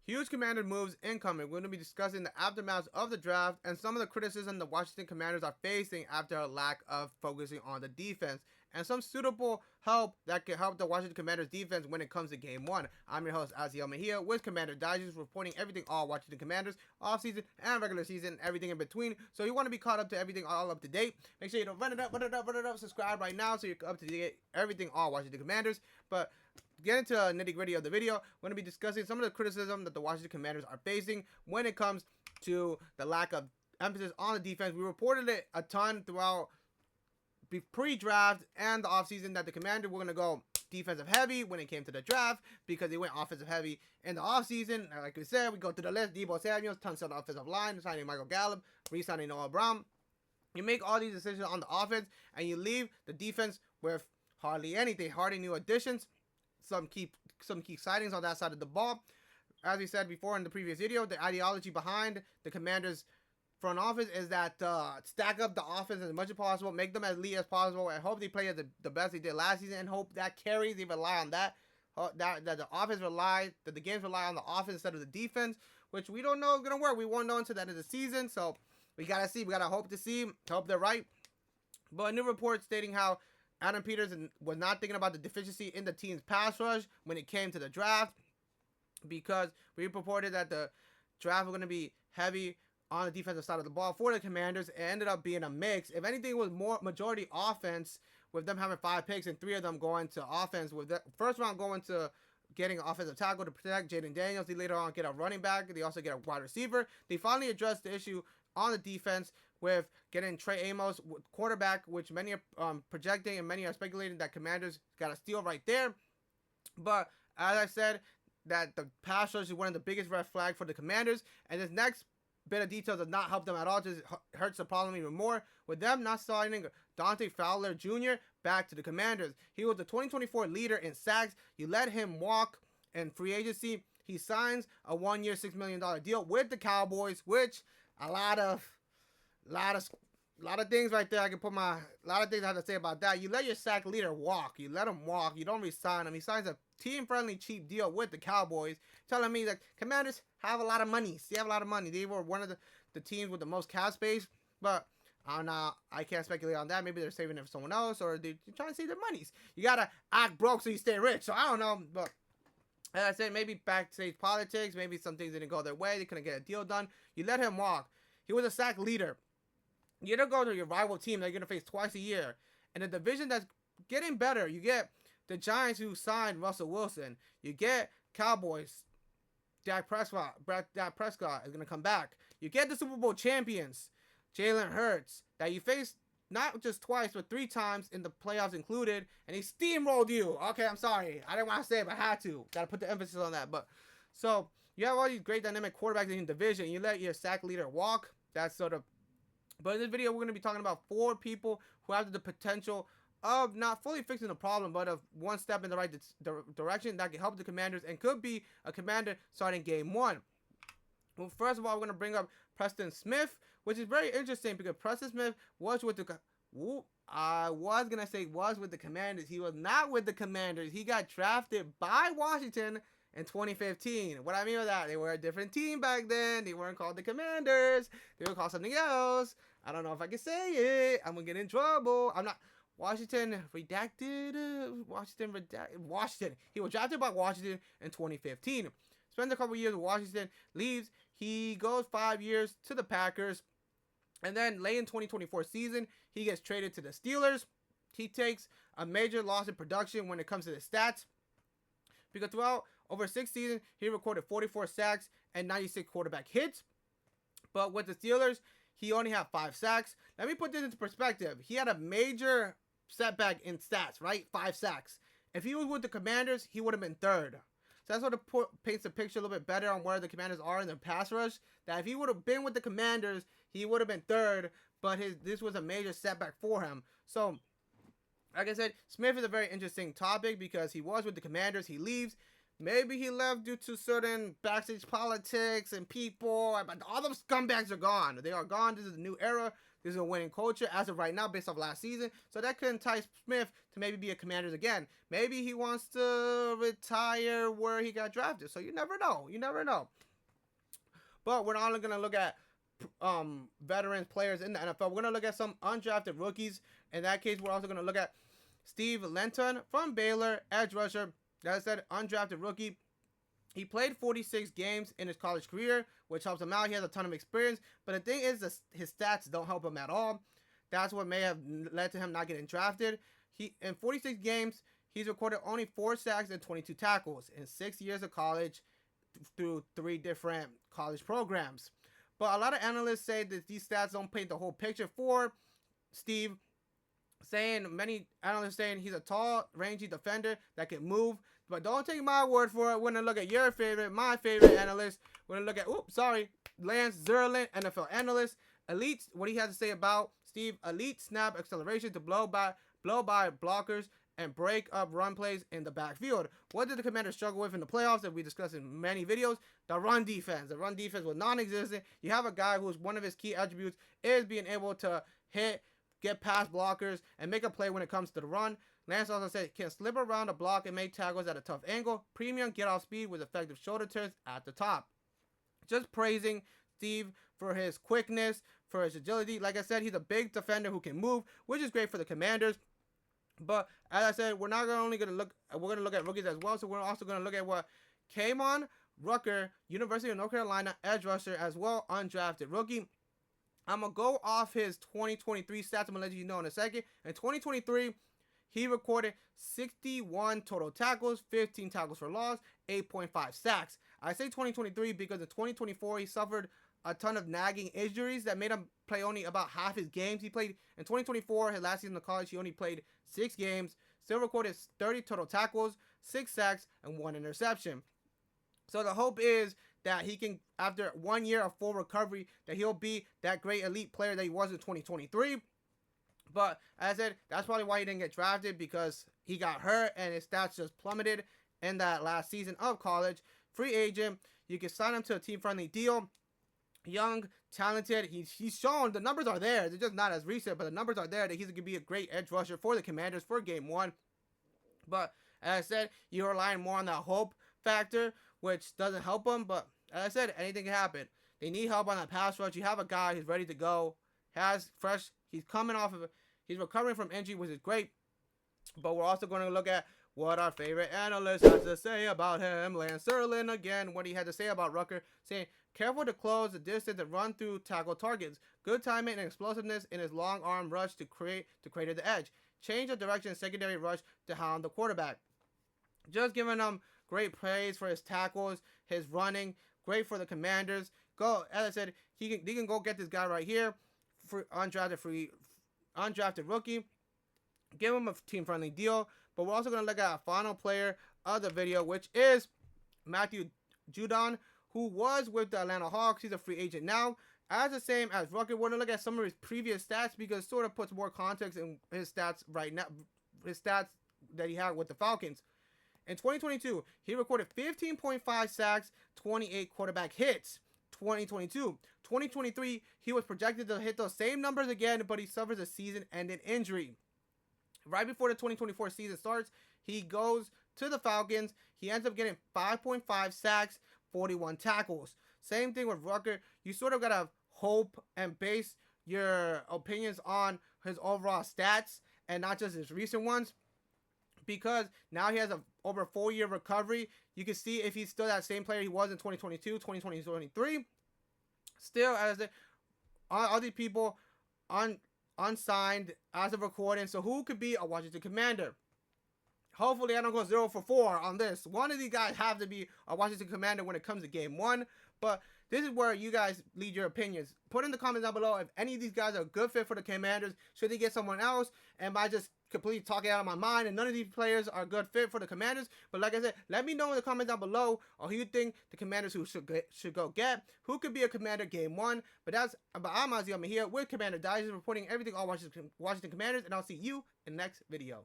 Huge Commander moves incoming. We're going to be discussing the aftermath of the draft and some of the criticism the Washington Commanders are facing after a lack of focusing on the defense, and some suitable help that can help the Washington Commanders defense when it comes to Game 1. I'm your host, Azael Mejia, with Commander Digest, reporting everything all Washington Commanders, offseason and regular season, everything in between. So you want to be caught up to everything all up to date. Make sure you don't run it up, subscribe right now so you're up to date everything all Washington Commanders. But get into the nitty gritty of the video, we're going to be discussing some of the criticism that the Washington Commanders are facing when it comes to the lack of emphasis on the defense. We reported it a ton throughout pre-draft and the offseason that the Commanders were going to go defensive heavy when it came to the draft because they went offensive heavy in the offseason. Like we said, we go through the list: Deebo Samuels, tons of the offensive line, signing Michael Gallup, re-signing Noah Brown. You make all these decisions on the offense and you leave the defense with hardly anything, hardly new additions. Some key sightings on that side of the ball. As we said before in the previous video, the ideology behind the Commanders' front office is that stack up the offense as much as possible, make them as elite as possible, and hope they play the best they did last season, and hope that carries. They rely on that, that the offense that the games rely on the offense instead of the defense, which we don't know is gonna work. We won't know until the end of the season, so we gotta see. We gotta hope they're right. But a new report stating how Adam Peters was not thinking about the deficiency in the team's pass rush when it came to the draft, because we reported that the draft was going to be heavy on the defensive side of the ball for the Commanders. It ended up being a mix. If anything, it was more majority offense, with them having 5 picks and 3 of them going to offense, with the first round going to getting an offensive tackle to protect Jayden Daniels. They later on get a running back. They also get a wide receiver. They finally addressed the issue on the defense with getting Trey Amos, quarterback, which many are projecting and many are speculating that Commanders got a steal right there. But as I said, that the pass rush is one of the biggest red flags for the Commanders, and this next bit of detail does not help them at all. Just hurts the problem even more, with them not signing Dante Fowler Jr. back to the Commanders. He was the 2024 leader in sacks. You let him walk in free agency. He signs a 1-year, $6 million deal with the Cowboys, which a lot of things right there. A lot of things I have to say about that. You let your sack leader walk. You let him walk. You don't resign him. He signs a team-friendly cheap deal with the Cowboys, telling me that Commanders have a lot of money. They have a lot of money. They were one of the teams with the most cap space, but I can't speculate on that. Maybe they're saving it for someone else, or they're trying to save their monies. You gotta act broke so you stay rich. So I don't know, but as I said, maybe backstage politics. Maybe some things didn't go their way. They couldn't get a deal done. You let him walk. He was a sack leader. You don't go to your rival team that you're going to face twice a year. And a division that's getting better. You get the Giants, who signed Russell Wilson. You get Cowboys. Dak Prescott is going to come back. You get the Super Bowl champions, Jalen Hurts, that you faced not just twice, but 3 times in the playoffs included. And he steamrolled you. Okay, I'm sorry. I didn't want to say it, but I had to. Got to put the emphasis on that. But so you have all these great dynamic quarterbacks in the division. You let your sack leader walk. That's sort of... But in this video, we're going to be talking about 4 people who have the potential of not fully fixing the problem, but of one step in the right direction that can help the Commanders and could be a Commander starting Game 1. Well, first of all, we're going to bring up Preston Smith, which is very interesting because Preston Smith was with the... was with the Commanders. He was not with the Commanders. He got drafted by Washington in 2015. What I mean by that, they were a different team back then. They weren't called the Commanders. They were called something else. I don't know if I can say it. I'm gonna get in trouble. I'm not. Washington redacted. Washington. He was drafted by Washington in 2015. Spends a couple years with Washington. Leaves. He goes 5 years to the Packers, and then late in 2024 season, he gets traded to the Steelers. He takes a major loss in production when it comes to the stats, because throughout over 6 seasons, he recorded 44 sacks and 96 quarterback hits. But with the Steelers, he only had 5 sacks. Let me put this into perspective. He had a major setback in stats, right? 5 sacks. If he was with the Commanders, he would have been 3rd. So that sort of paints the picture a little bit better on where the Commanders are in their pass rush. That if he would have been with the Commanders, he would have been 3rd. But this was a major setback for him. So, like I said, Smith is a very interesting topic because he was with the Commanders. He leaves. Maybe he left due to certain backstage politics and people, but all those scumbags are gone. They are gone. This is a new era. This is a winning culture as of right now based off last season. So that could entice Smith to maybe be a Commanders again. Maybe he wants to retire where he got drafted. So you never know. You never know. But we're not only going to look at veterans players in the NFL. We're going to look at some undrafted rookies. In that case, we're also going to look at Steve Linton from Baylor, edge rusher. Like I said, undrafted rookie. He played 46 games in his college career, which helps him out. He has a ton of experience. But the thing is, his stats don't help him at all. That's what may have led to him not getting drafted. In 46 games, he's recorded only 4 sacks and 22 tackles in 6 years of college through 3 different college programs. But a lot of analysts say that these stats don't paint the whole picture for Steve. Many analysts saying he's a tall, rangy defender that can move. But don't take my word for it. We're going to look at my favorite analyst. We're going to look at, Lance Zierlein, NFL analyst. Elite, what he has to say about Steve. Elite snap acceleration to blow by blockers and break up run plays in the backfield. What did the Commanders struggle with in the playoffs that we discussed in many videos? The run defense. The run defense was non-existent. You have a guy who's one of his key attributes is being able to get past blockers, and make a play when it comes to the run. Lance also said he can slip around a block and make tackles at a tough angle. Premium get-off speed with effective shoulder turns at the top. Just praising Steve for his quickness, for his agility. Like I said, he's a big defender who can move, which is great for the Commanders. But as I said, we're going to look at rookies as well. So we're also going to look at what Kaimon, Rucker, University of North Carolina, edge rusher as well, undrafted rookie. I'm going to go off his 2023 stats. I'm going to let you know in a second. In 2023, he recorded 61 total tackles, 15 tackles for loss, 8.5 sacks. I say 2023 because in 2024, he suffered a ton of nagging injuries that made him play only about half his games. He played in 2024, his last season of college, he only played 6 games, still recorded 30 total tackles, 6 sacks, and 1 interception. So the hope is that he can, after 1 year of full recovery, that he'll be that great elite player that he was in 2023. But as I said, that's probably why he didn't get drafted, because he got hurt and his stats just plummeted in that last season of college. Free agent, you can sign him to a team-friendly deal. Young, talented, he's shown, the numbers are there. They're just not as recent, but the numbers are there that he's going to be a great edge rusher for the Commanders for game 1. But as I said, you're relying more on that hope factor, which doesn't help him. But as I said, anything can happen. They need help on that pass rush. You have a guy who's ready to go, he's recovering from injury, which is great. But we're also going to look at what our favorite analyst has to say about him. Lance Zierlein again, what he had to say about Rucker, saying, careful to close the distance and run through tackle targets. Good timing and explosiveness in his long arm rush to create the edge. Change of direction secondary rush to hound the quarterback. Just giving him great praise for his tackles, his running, great for the Commanders. As I said, they can go get this guy right here, undrafted rookie. Give him a team-friendly deal. But we're also going to look at a final player of the video, which is Matthew Judon, who was with the Atlanta Hawks. He's a free agent now. As the same as Rucker, we're going to look at some of his previous stats because it sort of puts more context in his stats right now, his stats that he had with the Falcons. In 2022, he recorded 15.5 sacks, 28 quarterback hits. 2023, he was projected to hit those same numbers again, but he suffers a season-ending injury. Right before the 2024 season starts, he goes to the Falcons. He ends up getting 5.5 sacks, 41 tackles. Same thing with Rucker. You sort of got to hope and base your opinions on his overall stats and not just his recent ones, because now he has over 4-year recovery. You can see if he's still that same player he was in 2022, 2023. Still, as all these people unsigned as of recording. So who could be a Washington Commander? Hopefully I don't go 0 for 4 on this. One of these guys have to be a Washington Commander when it comes to game 1. But this is where you guys leave your opinions. Put in the comments down below if any of these guys are a good fit for the Commanders. Should they get someone else? Am I just completely talking out of my mind and none of these players are a good fit for the Commanders? But like I said, let me know in the comments down below who you think the Commanders should go get. Who could be a Commander game 1? But I'm Azael Mejia with Commander Digest, reporting everything on Washington Commanders, and I'll see you in the next video.